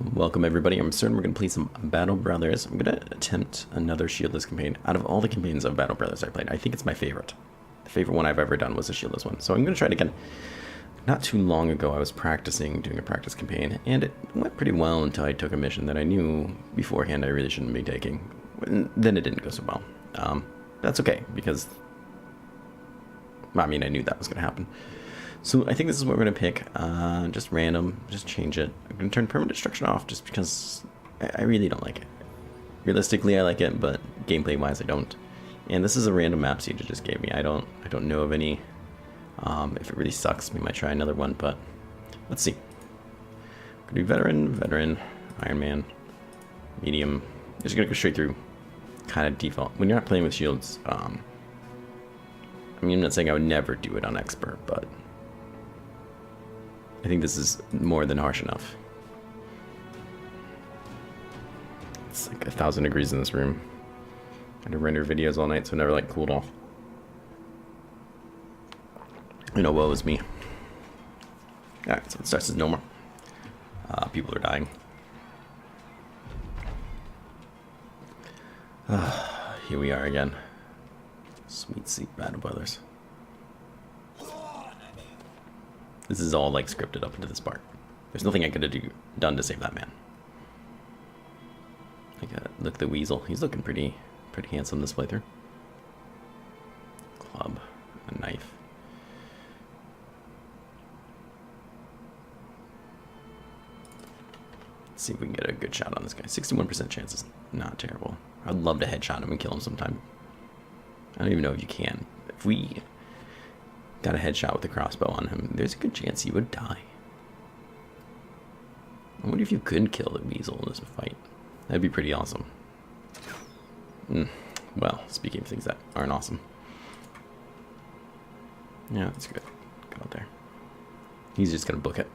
Welcome everybody, I'm Absurdum. We're going to play some Battle Brothers. I'm going to attempt another shieldless campaign. Out of all the campaigns of Battle Brothers I played, I think it's my favorite. The favorite one I've ever done was a shieldless one. So I'm going to try it again. Not too long ago I was practicing doing a practice campaign, and it went pretty well until I took a mission that I knew beforehand I really shouldn't be taking. And then it didn't go so well. That's okay, because I mean I knew that was going to happen. So I think this is what we're going to pick, just random, just change it. I'm going to turn permanent destruction off just because I really don't like it. Realistically I like it, but gameplay wise I don't. And this is a random map Siege it just gave me. I don't know of any. If it really sucks, we might try another one, but let's see. We're going to do veteran, Ironman, medium. Just going to go straight through, kind of default. When you're not playing with shields, I mean, I'm not saying I would never do it on expert, but I think this is more than harsh enough. It's like 1,000 degrees in this room. I had to render videos all night, so I never like cooled off. You know, woe is me. Alright, so it starts as normal. People are dying. Here we are again. Sweet seat Battle Brothers. This is all like scripted up into this part. There's nothing I could have done to save that man. Look at the Weasel. He's looking pretty handsome this playthrough. Club, a knife. Let's see if we can get a good shot on this guy. 61% chance is not terrible. I'd love to headshot him and kill him sometime. I don't even know if you can. If we got a headshot with a crossbow on him, there's a good chance he would die. I wonder if you could kill the Weasel in this fight. That'd be pretty awesome. Well, speaking of things that aren't awesome. Yeah, that's good. Go out there. He's just gonna book it.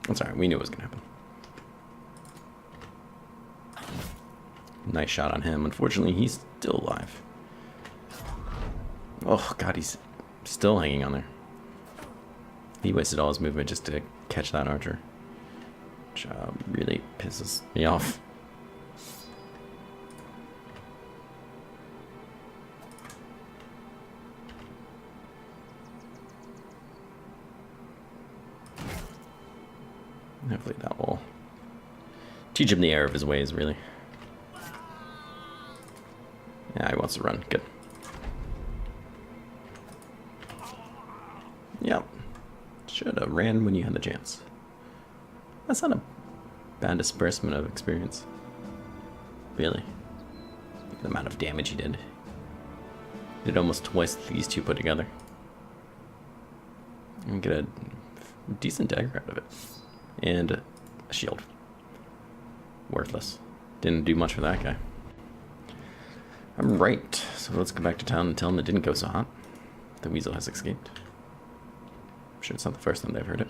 That's alright, we knew it was gonna happen. Nice shot on him. Unfortunately, he's still alive. Oh god, he's still hanging on there. He wasted all his movement just to catch that archer. Which really pisses me off. Hopefully that will teach him the error of his ways, really. Yeah, he wants to run. Good. Yep. Should have ran when you had the chance. That's not a bad disbursement of experience. Really. The amount of damage he did. Did almost twice these two put together. And get a decent dagger out of it. And a shield. Worthless. Didn't do much for that guy. Alright, so let's go back to town and tell him it didn't go so hot. The Weasel has escaped. I'm sure it's not the first time they've heard it.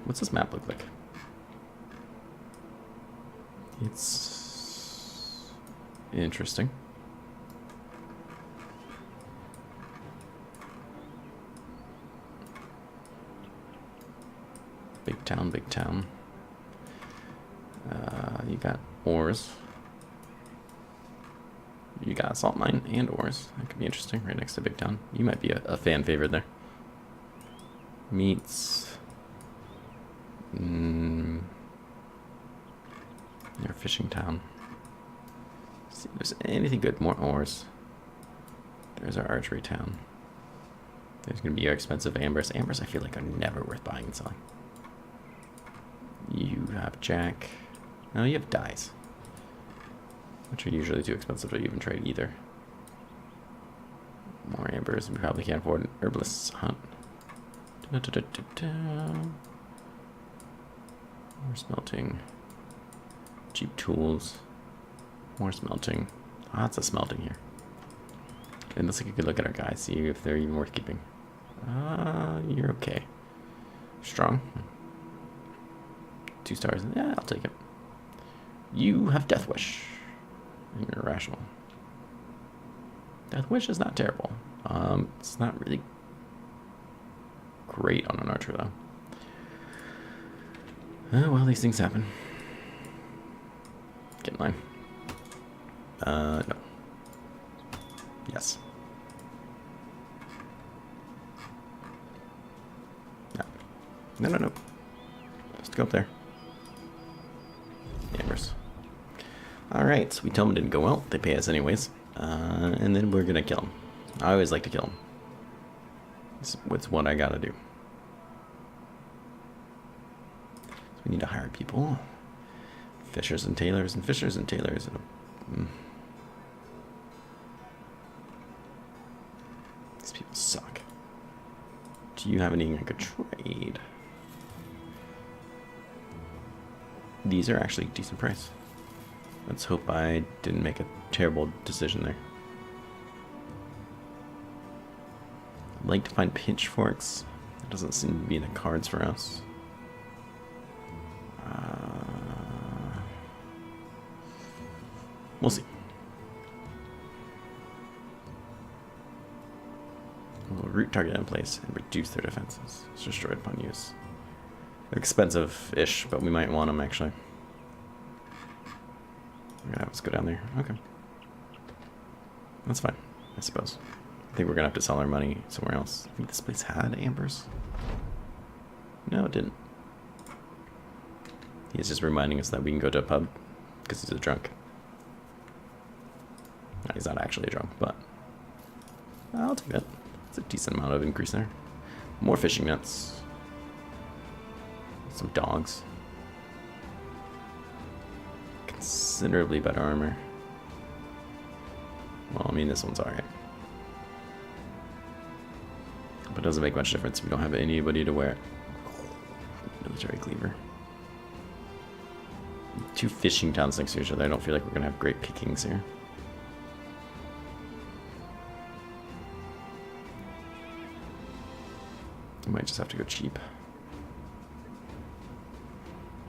What's this map look like? It's interesting. Big town, big town. You got ores. You got salt mine and ores. That could be interesting, right next to big town. You might be a fan favorite there. Meats. Near fishing town. Let's see if there's anything good. More ores. There's our archery town. There's gonna be your expensive ambers. Ambers I feel like are never worth buying and selling. You have jack. No, you have dyes, which are usually too expensive to even trade either. More ambers. We probably can't afford an herbalist's hunt. More smelting. Cheap tools. More smelting. Lots of smelting here. And let's take a good look at our guys, see if they're even worth keeping. You're okay. Strong. 2 stars. Yeah, I'll take it. You have Death Wish. And you're irrational. Death Wish is not terrible. It's not really great on an archer, though. Oh, well, these things happen. Get in line. No. Yes. No. No, no, no. Just go up there. Ambers. Alright, so we tell them it didn't go well. They pay us anyways. And then we're gonna kill them. I always like to kill them. It's what I gotta do. So we need to hire people. Fishers and tailors and fishers and tailors. These people suck. Do you have anything I could trade? These are actually a decent price. Let's hope I didn't make a terrible decision there. I'd like to find pitchforks. That doesn't seem to be in the cards for us. We'll see. We'll root target in place and reduce their defenses. It's destroyed upon use. They're expensive-ish, but we might want them actually. We're gonna have us go down there. Okay. That's fine, I suppose. I think we're gonna have to sell our money somewhere else. I think this place had ambers. No, it didn't. He's just reminding us that we can go to a pub because he's a drunk. No, he's not actually a drunk, but I'll take that. It's a decent amount of increase there. More fishing nets. Some dogs. Considerably better armor. Well, I mean, this one's alright. But it doesn't make much difference. We don't have anybody to wear it. Military cleaver. 2 fishing towns next to each other. I don't feel like we're going to have great pickings here. We might just have to go cheap.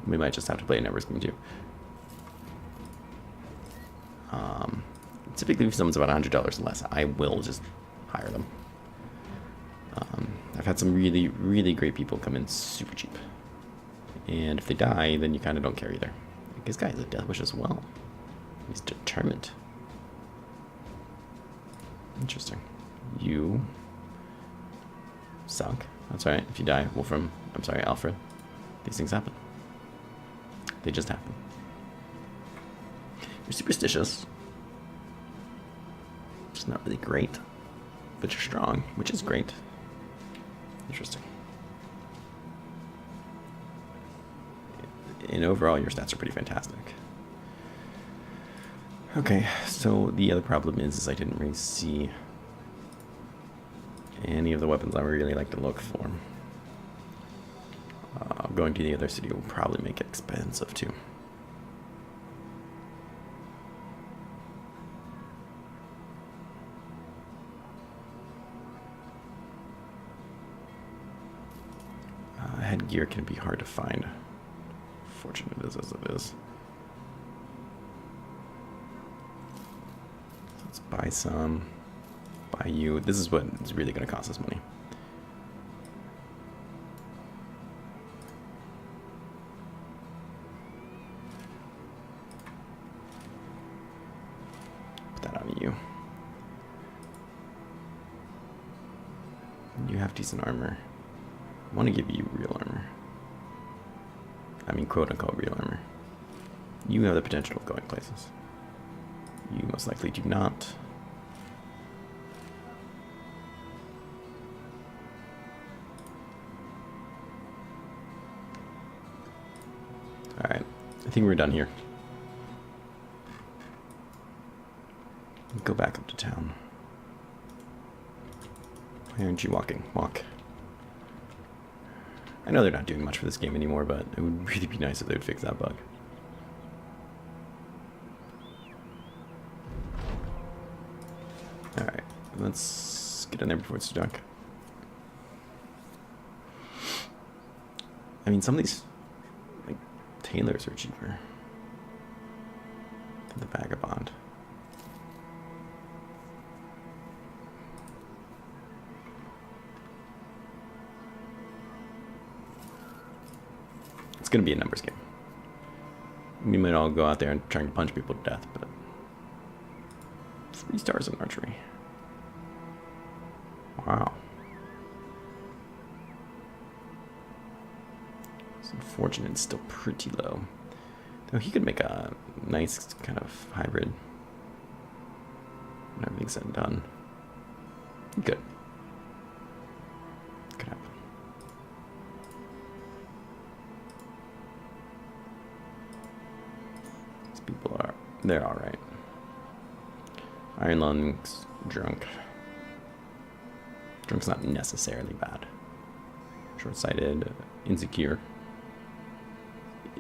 We might just have to play a numbers game too. Typically, if someone's about $100 less, I will just hire them. I've had some really, really great people come in super cheap. And if they die, then you kind of don't care either. This guy has a death wish as well. He's determined. Interesting. You suck. That's alright. If you die, Wolfram, I'm sorry, Alfred. These things happen. They just happen. You're superstitious. It's not really great. But you're strong, which is great. Interesting. And overall, your stats are pretty fantastic. Okay, so the other problem is I didn't really see any of the weapons I would really like to look for. Going to the other city will probably make it expensive too. Headgear can be hard to find. Fortunate it is as it is. So let's buy some. Buy you. This is what is really going to cost us money. Put that on you. You have decent armor. I want to give you real armor. I mean, quote-unquote real armor. You have the potential of going places. You most likely do not. Alright, I think we're done here. Go back up to town. Why aren't you walking? Walk. I know they're not doing much for this game anymore, but it would really be nice if they would fix that bug. Alright, let's get in there before it's dark. I mean, some of these, like, tailors are cheaper than the vagabond. going to be a numbers game. We might all go out there and try to punch people to death, but 3 stars in archery. Wow. It's unfortunate, it's still pretty low. Though he could make a nice kind of hybrid when everything's said and done. Good. Could happen. These people are, they're alright. Iron Lungs, drunk. Drunk's not necessarily bad. Short-sighted, insecure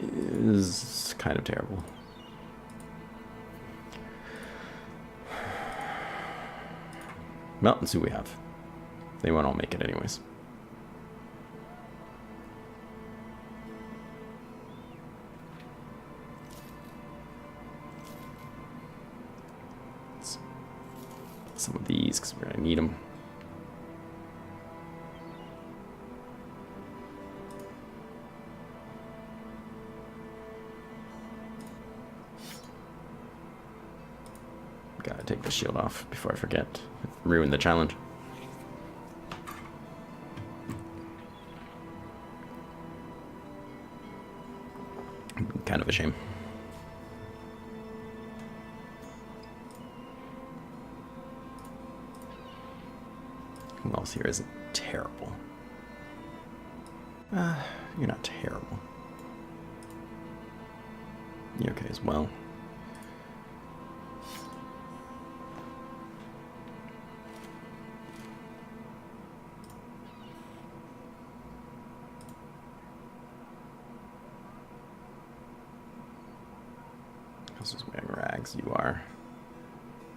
is kind of terrible. Well, let's see what we have. They won't all make it anyways. Let's put some of these because we're going to need them. Gotta take the shield off before I forget. Ruin the challenge. Kind of a shame. Who else here isn't terrible? You're not terrible. You're okay as well. This is wearing rags. You are.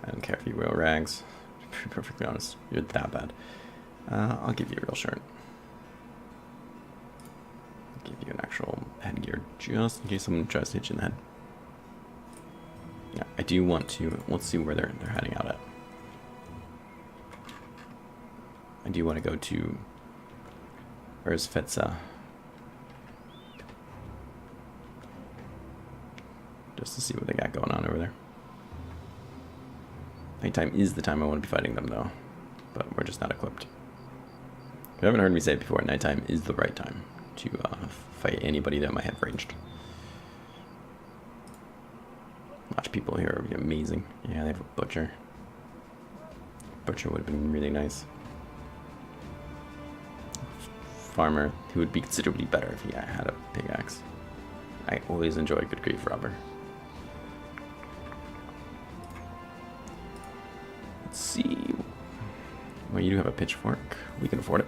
I don't care if you wear rags. To be perfectly honest, you're that bad. I'll give you a real shirt. I'll give you an actual headgear just in case someone tries to hit you in the head. Yeah, I do want to. Let's see where they're heading out at. I do want to go to. Where's Fetza? Just to see what they got going on over there. Nighttime is the time I want to be fighting them, though. But we're just not equipped. If you haven't heard me say it before, nighttime is the right time to fight anybody that might have ranged. Watch people here would be amazing. Yeah, they have a butcher. Butcher would have been really nice. Farmer, who would be considerably better if he had a pickaxe. I always enjoy a good grief robber. Let's see. Well, you do have a pitchfork. We can afford it.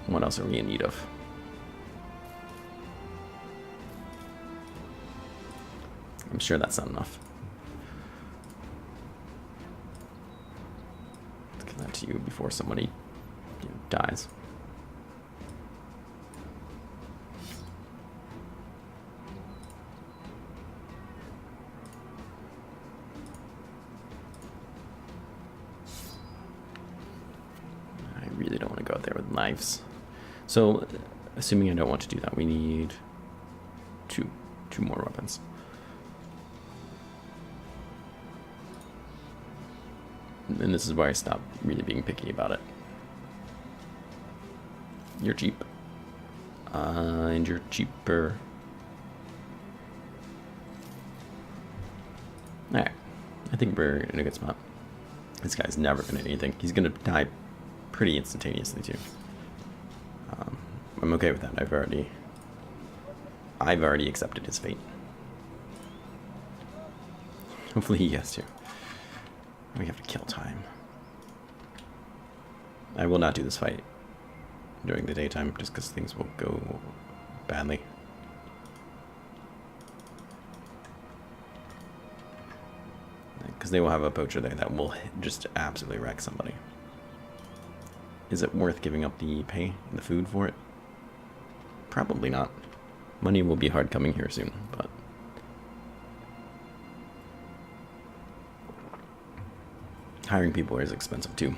What else are we in need of? I'm sure that's not enough. Let's give that to you before somebody dies. I really don't want to go out there with knives. So, assuming I don't want to do that, we need two more weapons. And this is why I stopped really being picky about it. You're cheap. And you're cheaper. Alright. I think we're in a good spot. This guy's never gonna hit anything. He's gonna die pretty instantaneously too. I'm okay with that. I've already accepted his fate. Hopefully he has to. We have to kill time. I will not do this fight during the daytime just because things will go badly. Because they will have a poacher there that will just absolutely wreck somebody. Is it worth giving up the pay and the food for it? Probably not. Money will be hard coming here soon, but... Hiring people is expensive too.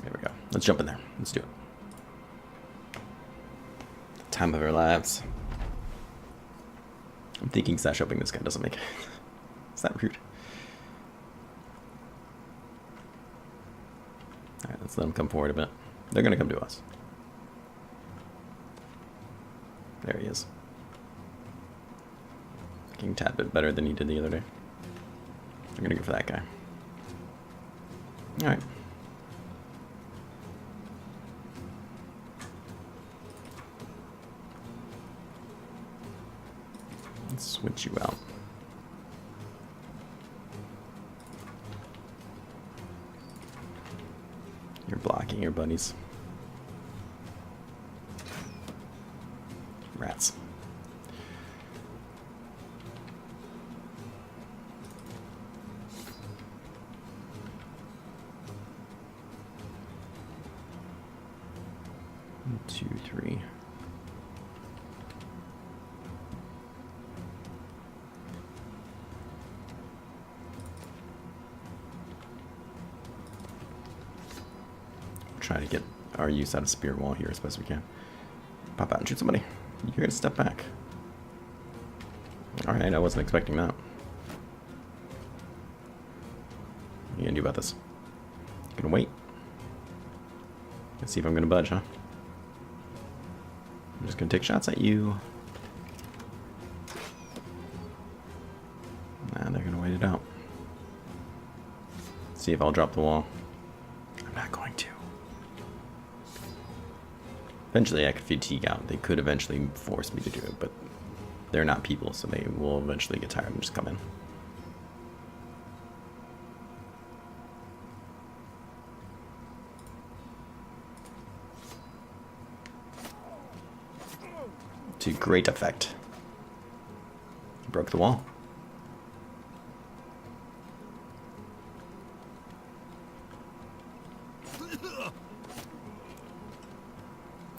There we go. Let's jump in there. Let's do it. Time of our lives. I'm thinking slash hoping this guy doesn't make it. Is that rude? Alright, let's let them come forward a bit. They're gonna come to us. There he is. Looking a tad bit better than he did the other day. I'm gonna go for that guy. Alright. Let's switch you out. You're blocking your buddies. Rats. One, two, three. Try to get our use out of spear wall here as best we can. Pop out and shoot somebody. You're gonna step back. Alright, I wasn't expecting that. What are you gonna do about this? Gonna wait. Let's see if I'm gonna budge, huh? I'm just gonna take shots at you. Nah, they're gonna wait it out. See if I'll drop the wall. I'm not going to. Eventually I could fatigue out. They could eventually force me to do it, but they're not people, so they will eventually get tired and just come in. To great effect. Broke the wall.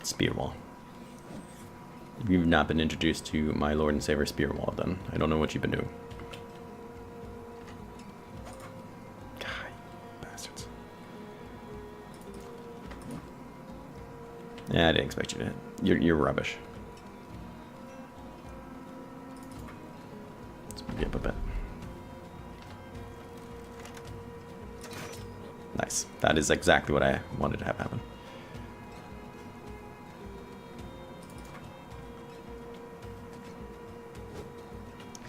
Spear wall. If you've not been introduced to my Lord and Savior spear wall, then I don't know what you've been doing. God, bastards. Yeah, I didn't expect you to hit. You're rubbish. Let's move you up a bit. Nice. That is exactly what I wanted to have happen.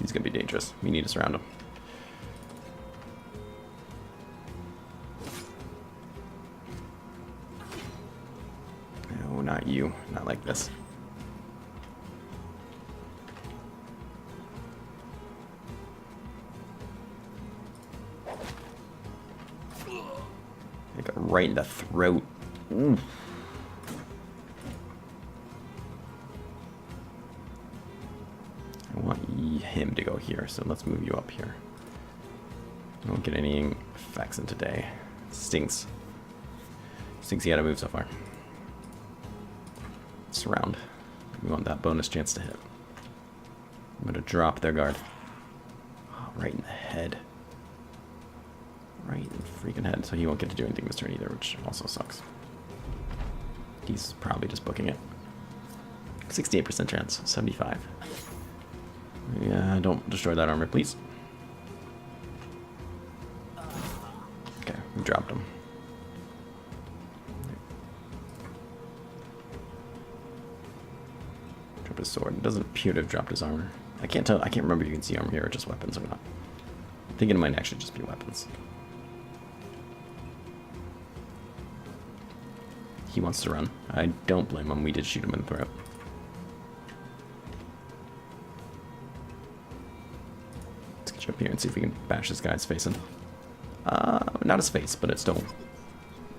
He's gonna be dangerous. We need to surround him. No, not you. Not like this. I got right in the throat. Ooh. I want him to go here, so let's move you up here. I don't get any effects in today. Stinks. Stinks he had to move so far. Surround. We want that bonus chance to hit. I'm gonna drop their guard. Oh, right in the head. Right in the freaking head, so he won't get to do anything this turn either, which also sucks. He's probably just booking it. 68% chance, 75. Yeah, don't destroy that armor, please. Okay, we dropped him. Drop his sword. It doesn't appear to have dropped his armor. I can't tell. I can't remember if you can see armor here or just weapons or not. I'm thinking it might actually just be weapons. He wants to run. I don't blame him. We did shoot him in the throat. Let's get you up here and see if we can bash this guy's face in. Not his face, but it still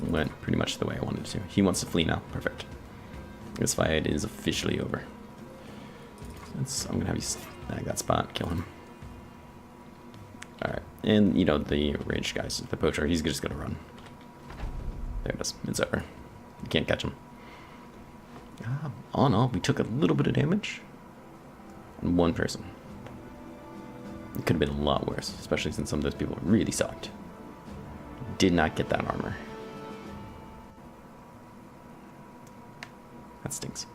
went pretty much the way I wanted it to. He wants to flee now. Perfect. This fight is officially over. I'm gonna have you snag that spot, kill him. Alright, and you know, the ranged guys, the poacher, he's just gonna run. There it is. It's over. You can't catch him. All in all, we took a little bit of damage on one person. It could have been a lot worse, especially since some of those people really sucked. Did not get that armor. That stinks.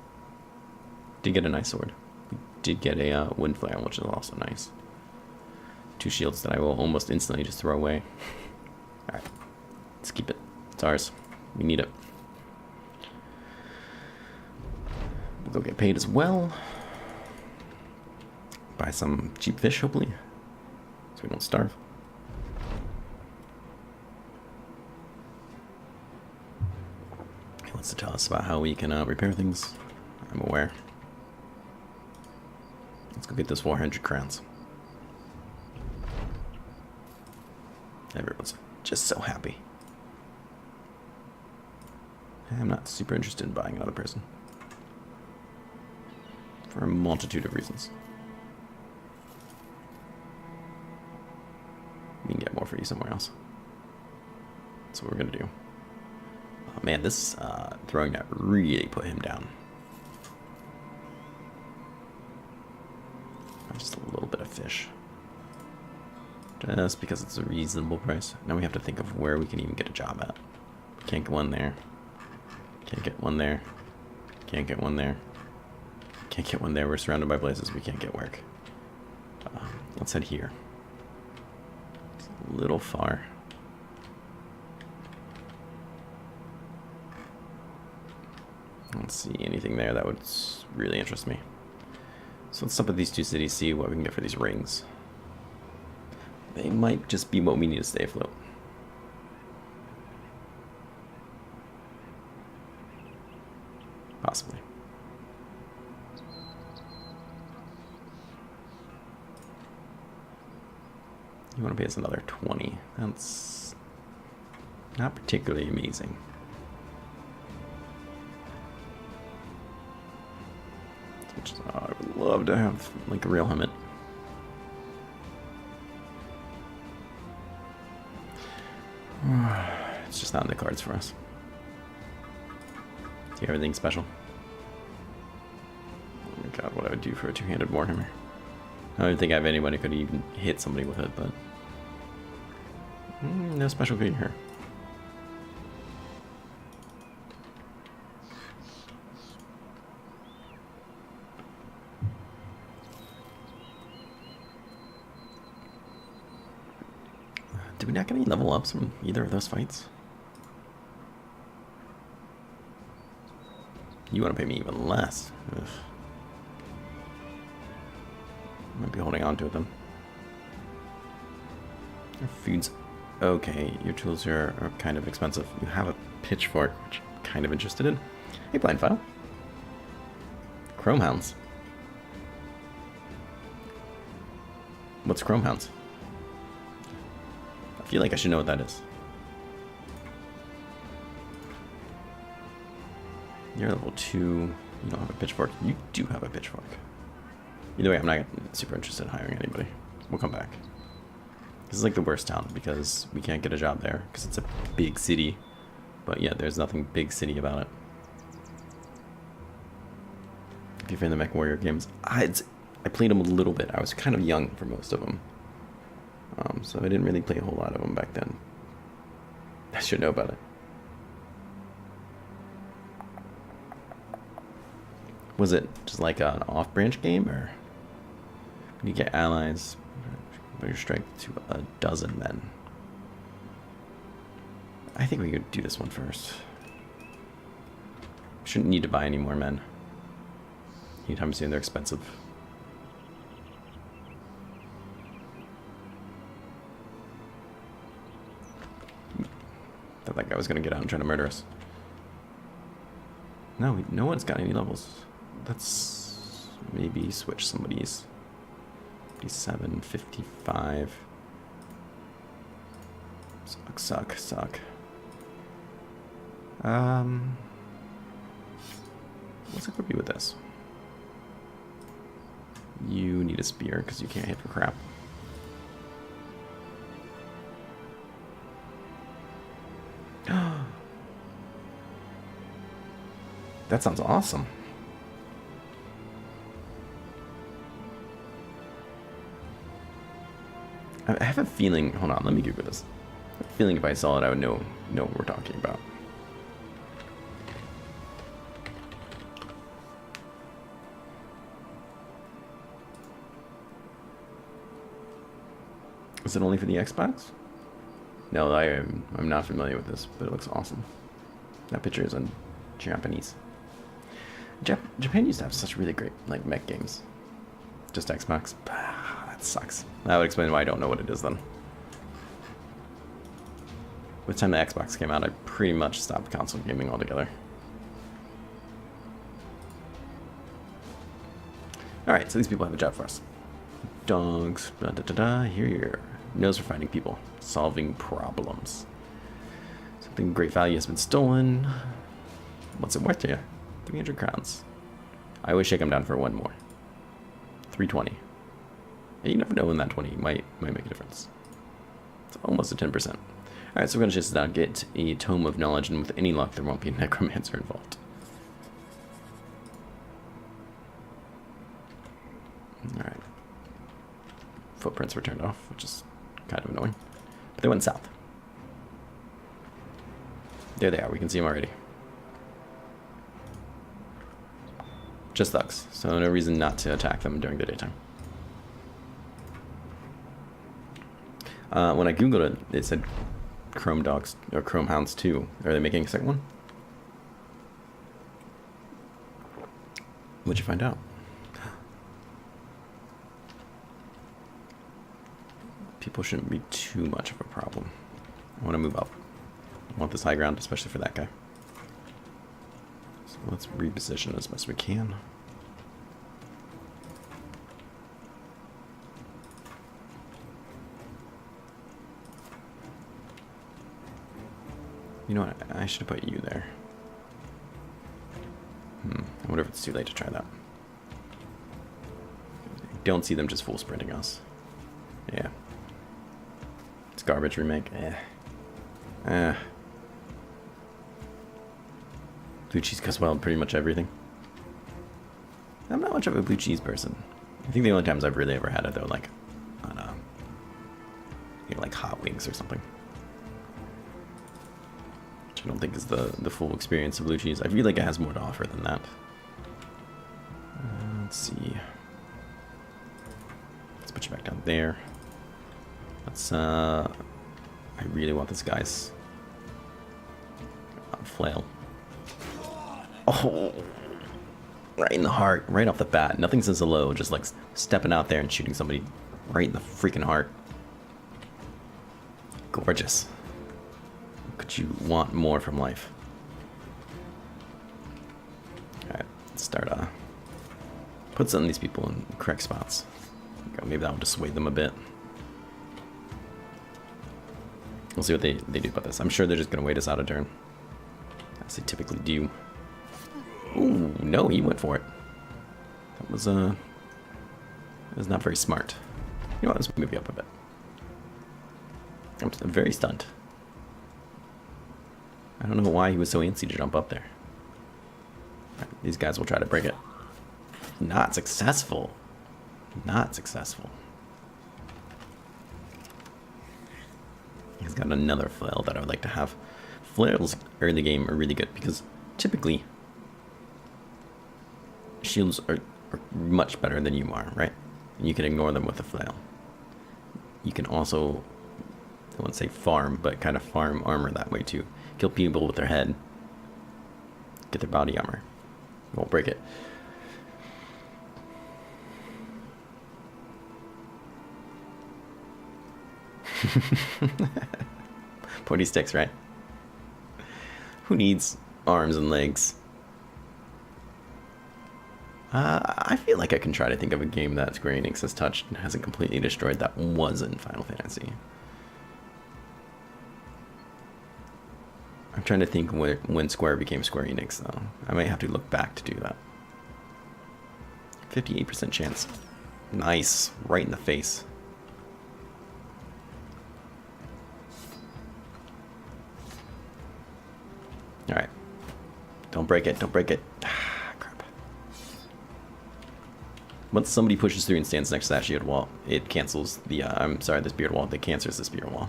Did get a nice sword. We did get a wind flail, which is also nice. 2 shields that I will almost instantly just throw away. Alright, let's keep it. It's ours. We need it. We'll go get paid as well. Buy some cheap fish, hopefully, so we don't starve. He wants to tell us about how we can repair things. I'm aware. Let's go get this 400 crowns. Everyone's just so happy. I'm not super interested in buying another person. For a multitude of reasons. We can get more for you somewhere else. That's what we're gonna do. Oh man, this throwing net really put him down. Just a little bit of fish. Just because it's a reasonable price. Now we have to think of where we can even get a job at. Can't get one there. Can't get one there. Can't get one there. Can't get one there. We're surrounded by places we can't get work. Let's head here. It's a little far. Let's see anything there that would really interest me. So let's stop at these 2 cities, see what we can get for these rings. They might just be what we need to stay afloat. Possibly. You want to pay us another 20. That's not particularly amazing. Which is, I would love to have like a real helmet. It's just not in the cards for us. Do you have anything special? Oh my god, what I would do for a 2-handed warhammer. I don't think I have anybody who could even hit somebody with it, but no special green here. Did we not get any level ups from either of those fights? You want to pay me even less. Ugh. Might be holding on to it then. Your food's okay. Your tools here are kind of expensive. You have a pitchfork, which I'm kind of interested in. Hey, blind file. Chrome hounds. What's chrome hounds? I feel like I should know what that is. You're level 2. You don't have a pitchfork. You do have a pitchfork. Either way, I'm not super interested in hiring anybody. We'll come back. This is like the worst town because we can't get a job there because it's a big city. But yeah, there's nothing big city about it. If you're fan of the MechWarrior games, I played them a little bit. I was kind of young for most of them. So I didn't really play a whole lot of them back then. I should know about it. Was it just like an off-branch game, or you get allies, but your strength to 12 men? I think we could do this one first. Shouldn't need to buy any more men. Anytime soon, they're expensive. Thought that guy was gonna get out and try to murder us. No, no one's got any levels. Let's maybe switch some of these. 57, 55. Suck. Let's equip you with this. You need a spear because you can't hit for crap. That sounds awesome. I have a feeling. Hold on, let me Google this. I have a feeling if I saw it, I would know what we're talking about. Is it only for the Xbox? No, I'm not familiar with this, but it looks awesome. That picture is in Japanese. Japan used to have such really great like mech games. Just Xbox. That sucks. That would explain why I don't know what it is then. By the time the Xbox came out, I pretty much stopped console gaming altogether. Alright, so these people have a job for us. Dogs, da da da da, here. Nose for finding people. Solving problems. Something great value has been stolen. What's it worth to you? 300 crowns. I always shake them down for one more. 320. And you never know when that 20 might make a difference. It's almost a 10%. Alright, so we're going to chase this down, get a Tome of Knowledge, and with any luck, there won't be a necromancer involved. Alright. Footprints were turned off, which is kind of annoying. But they went south. There they are, we can see them already. Just thugs, so no reason not to attack them during the daytime. When I googled it, it said Chrome Dogs, or Chrome Hounds 2. Are they making a second one? What'd you find out? People shouldn't be too much of a problem. I want to move up. I want this high ground, especially for that guy. So let's reposition as best we can. You know what? I should have put you there. I wonder if it's too late to try that. I don't see them just full sprinting us. Yeah. It's garbage remake. Blue cheese goes well in pretty much everything. I'm not much of a blue cheese person. I think the only times I've really ever had it though, like on like hot wings or something. Which I don't think is the full experience of blue cheese. I feel like it has more to offer than that. Let's see. Let's put you back down there. Let's I really want this guy's flail. Oh, right in the heart, right off the bat. Nothing says hello, just like stepping out there and shooting somebody right in the freaking heart. Gorgeous. What could you want more from life? Alright, let's start put some of these people in the correct spots. Maybe that'll dissuade them a bit. We'll see what they do about this. I'm sure they're just gonna wait us out a turn, as they typically do. Ooh, no, he went for it. That was not very smart. You know what, let's move you up a bit. I'm very stunned. I don't know why he was so antsy to jump up there. Right, these guys will try to break it. Not successful. Not successful. He's got another flail that I would like to have. Flails early game are really good because typically shields are much better than you are, right? And you can ignore them with a flail. You can also, I won't say farm, but kind of farm armor that way too. Kill people with their head. Get their body armor. You won't break it. Pointy sticks, right? Who needs arms and legs? I feel like I can try to think of a game that Square Enix has touched and hasn't completely destroyed that wasn't Final Fantasy. I'm trying to think when Square became Square Enix, though. I might have to look back to do that. 58% chance. Nice. Right in the face. Alright. Don't break it. Don't break it. Ah, crap. Once somebody pushes through and stands next to that shield wall, it cancels the, I'm sorry, this beard wall. It cancels this beard wall.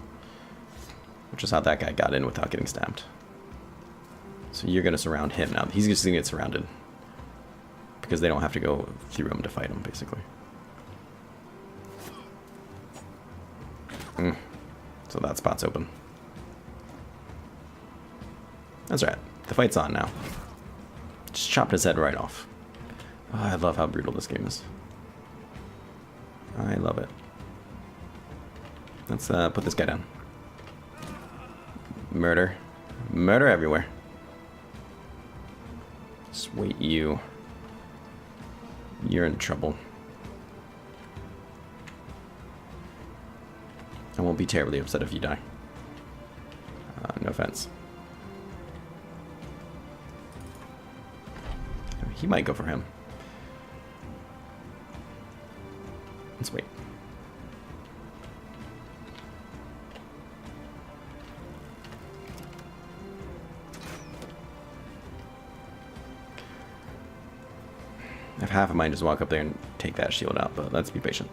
Which is how that guy got in without getting stabbed. So you're going to surround him now. He's just going to get surrounded. Because they don't have to go through him to fight him, basically. So that spot's open. That's right. The fight's on now. Just chopped his head right off. Oh, I love how brutal this game is. I love it. Let's put this guy down. Murder. Murder everywhere. Just wait, you. You're in trouble. I won't be terribly upset if you die. No offense. He might go for him. Let's wait. If half of mine just walk up there and take that shield out, but let's be patient.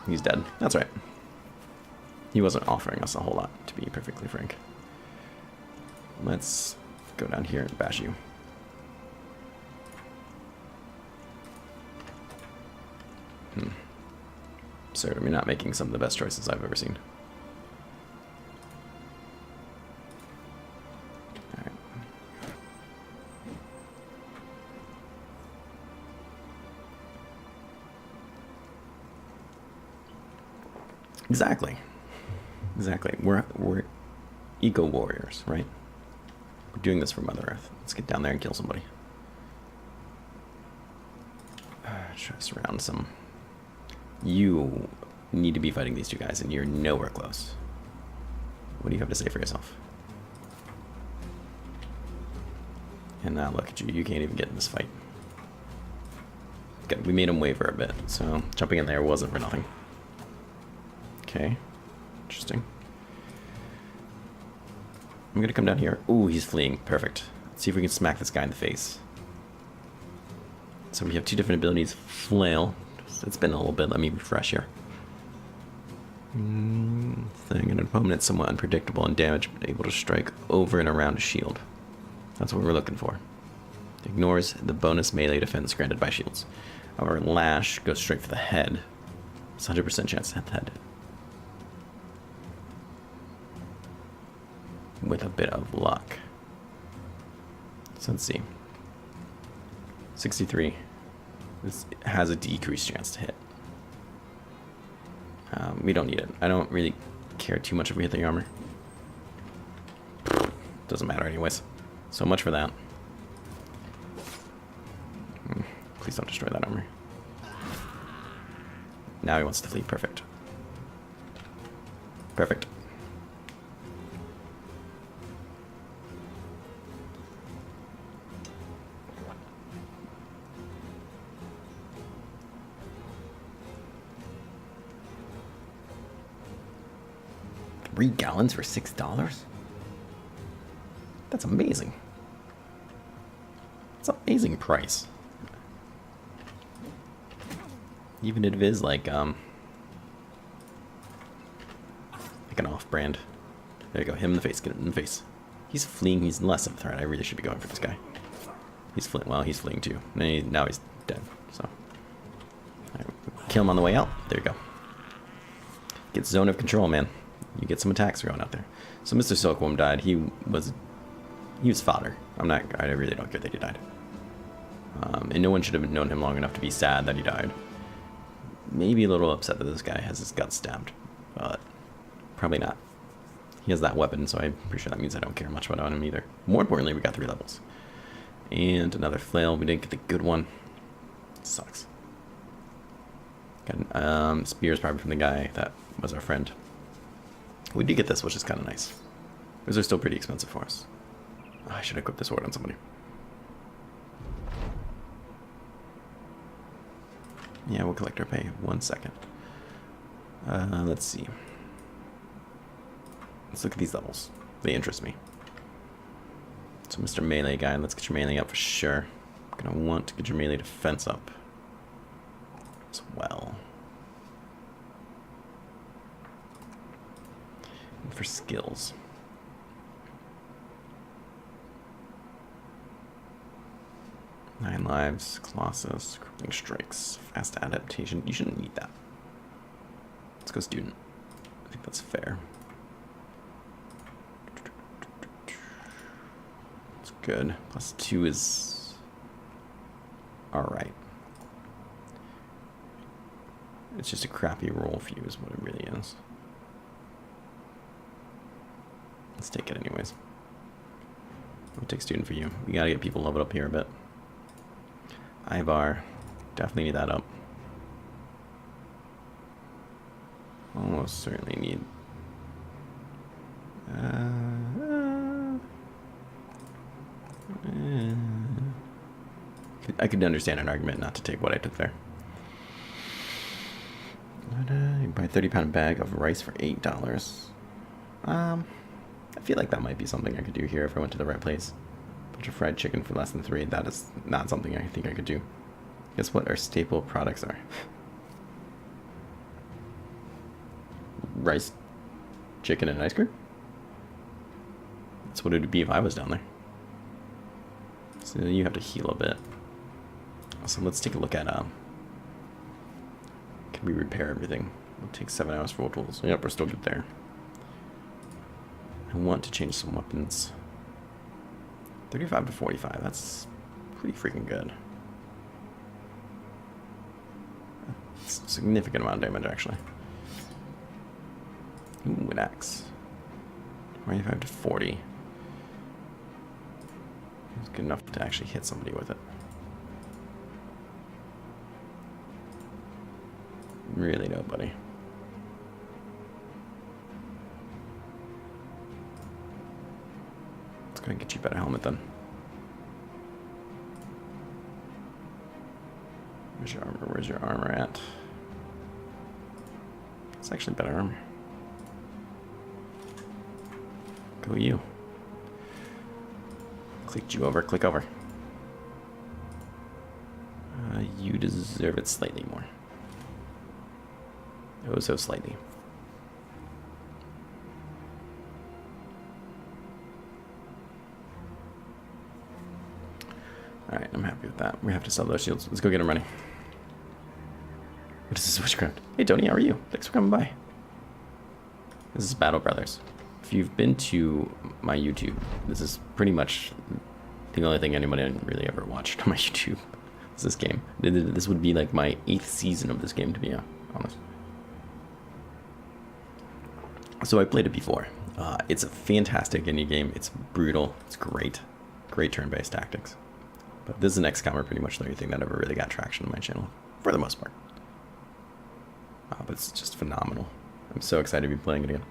He's dead. That's right. He wasn't offering us a whole lot, to be perfectly frank. Let's go down here and bash you. Absurdum, you're not making some of the best choices I've ever seen. Alright. Exactly. Exactly. We're eco warriors, right? We're doing this for Mother Earth. Let's get down there and kill somebody. Try to surround some. You need to be fighting these two guys, and you're nowhere close. What do you have to say for yourself? And now look at you. You can't even get in this fight. Okay, we made him waver a bit, so jumping in there wasn't for nothing. Okay. Interesting. I'm gonna come down here. Ooh, he's fleeing. Perfect. Let's see if we can smack this guy in the face. So we have two different abilities. Flail. It's been a little bit. Let me refresh here. Thing. An opponent somewhat unpredictable and damage, but able to strike over and around a shield. That's what we're looking for. Ignores the bonus melee defense granted by shields. Our lash goes straight for the head. It's 100% chance to hit the head. With a bit of luck. So let's see. 63. This has a decreased chance to hit. We don't need it. I don't really care too much if we hit the armor. Doesn't matter anyways. So much for that. Please don't destroy that armor. Now he wants to flee. Perfect. Perfect. $3 gallons for $6? That's amazing. It's an amazing price. Even if it is like an off-brand. There you go. Him in the face. Get it in the face. He's fleeing. He's less of a threat. I really should be going for this guy. He's fleeing. Well, he's fleeing too. Now he's dead. So, right, kill him on the way out. There you go. Get zone of control, man. You get some attacks going out there. So Mr. Silkworm died. He was fodder. I really don't care that he died. And no one should have known him long enough to be sad that he died. Maybe a little upset that this guy has his gut stabbed, but probably not. He has that weapon, so I'm pretty sure that means I don't care much about him either. More importantly, we got 3 levels. And another flail. We didn't get the good one. Sucks. Got spears probably from the guy that was our friend. We did get this, which is kind of nice. Those are still pretty expensive for us. Oh, I should equip this sword on somebody. Yeah, we'll collect our pay. 1 second. Let's see. Let's look at these levels. They interest me. So Mr. Melee guy, let's get your melee up for sure. Gonna want to get your melee defense up. for skills. Nine lives, Colossus, crippling strikes, fast adaptation. You shouldn't need that. Let's go student. I think that's fair. It's good. +2 is alright. It's just a crappy roll for you is what it really is. Let's take it anyways. We'll take student for you. We gotta get people leveled up here a bit. Ivar. Definitely need that up. Almost certainly need... I could understand an argument not to take what I took there. You buy a 30-pound bag of rice for $8. I feel like that might be something I could do here if I went to the right place. Bunch of fried chicken for less than 3. That is not something I think I could do. Guess what our staple products are? Rice, chicken, and ice cream? That's what it would be if I was down there. So you have to heal a bit. So let's take a look at, can we repair everything? It'll take 7 hours for tools. Yep, we're still good there. I want to change some weapons. 35 to 45, that's pretty freaking good. That's a significant amount of damage, actually. Ooh, an axe. 25 to 40. It's good enough to actually hit somebody with it. Really nobody. Let's go and get you a better helmet then. Where's your armor? Where's your armor at? It's actually better armor. Go you. Clicked you over, click over. You deserve it slightly more. Oh, so slightly. Alright, I'm happy with that. We have to sell those shields. Let's go get them running. What is this witchcraft? Hey Tony, how are you? Thanks for coming by. This is Battle Brothers. If you've been to my YouTube, this is pretty much the only thing anybody really ever watched on my YouTube. Is this game. This would be like my 8th season of this game, to be honest. So I played it before. It's a fantastic indie game. It's brutal. It's great. Great turn-based tactics. But this is an XCOM or pretty much the only thing that ever really got traction on my channel, for the most part. But it's just phenomenal. I'm so excited to be playing it again.